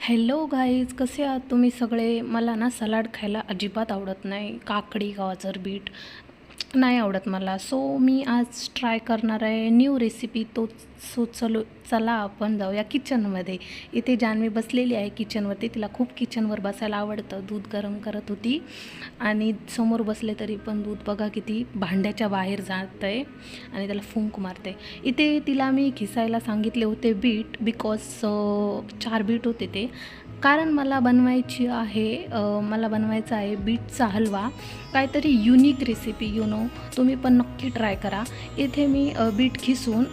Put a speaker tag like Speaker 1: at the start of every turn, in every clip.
Speaker 1: Hello guys, कसे आहात तुम्ही सगळे? मला ना सलाड खायला अजिबात आवडत नाही. काकडी, गाजर, बीट नाही आवडत मला. सो मी आज ट्राय करणार आहे न्यू रेसिपी. चला आपण जाऊया किचनमध्ये. इथे जान्हवी बसलेली आहे किचनवरती. तिला खूप किचनवर बसायला आवडतं. दूध गरम करत होती आणि समोर बसले तरी पण दूध बघा किती भांड्याच्या बाहेर जात आहे आणि त्याला फुंक मारते. इथे तिला मी खिसायला सांगितले होते बीट, बिकॉज 4 बीट होते ते, कारण मला बनवायचा आहे बीटचा हलवा. काहीतरी युनिक रेसिपी तुम्ही पण नक्की ट्राय करा. इथे मी बीट खिसून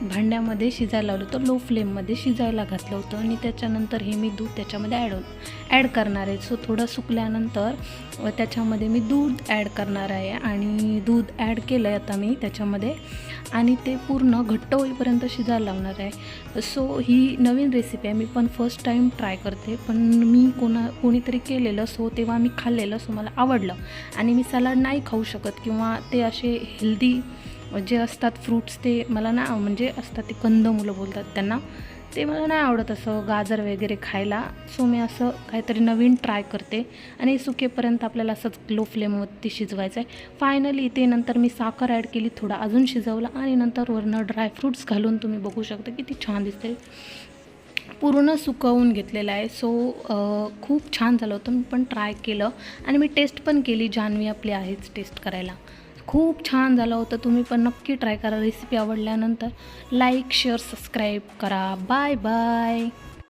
Speaker 1: भांड्यामध्ये शिजायला लावलं होतं, लो फ्लेममध्ये शिजायला घातलं होतं आणि त्याच्यानंतर हे मी दूध त्याच्यामध्ये ॲड करणार आहे. सो थोडं सुकल्यानंतर त्याच्यामध्ये मी दूध ॲड करणार आहे आणि दूध ॲड केलं आहे आता मी त्याच्यामध्ये आणि ते पूर्ण घट्ट होईपर्यंत शिजायला लावणार आहे. सो ही नवीन रेसिपी आहे, मी पण फर्स्ट टाईम ट्राय करते, पण मी कोणीतरी केलेलं, सो तेव्हा मी खाल्लेलं, सो मला आवडलं. आणि मी सलाड नाही खाऊ शकत किंवा ते असे हेल्दी जे असतात फ्रूट्स ते मला ना म्हणजे असतात ते कंदमुलं बोलतात त्यांना, ते मला नाही आवडत असं गाजर वगैरे खायला. सो मी असं काहीतरी नवीन ट्राय करते आणि सुकेपर्यंत आपल्याला असंच लो फ्लेमवरती शिजवायचं आहे. फायनली इथे नंतर मी साखर ॲड केली, थोडा अजून शिजवला आणि नंतर वरनं ड्रायफ्रूट्स घालून तुम्ही बघू शकता किती छान दिसते. पूर्ण सुकवून घेतलेलं आहे. सो खूप छान झालं होतं. मी पण ट्राय केलं आणि मी टेस्ट पण केली. जान्हवी आपली आहेच टेस्ट करायला. खूप छान झालं होतं. तुम्ही पण नक्की ट्राय करा. रेसिपी आवडल्यानंतर लाईक, शेअर, सबस्क्राईब करा. Bye bye.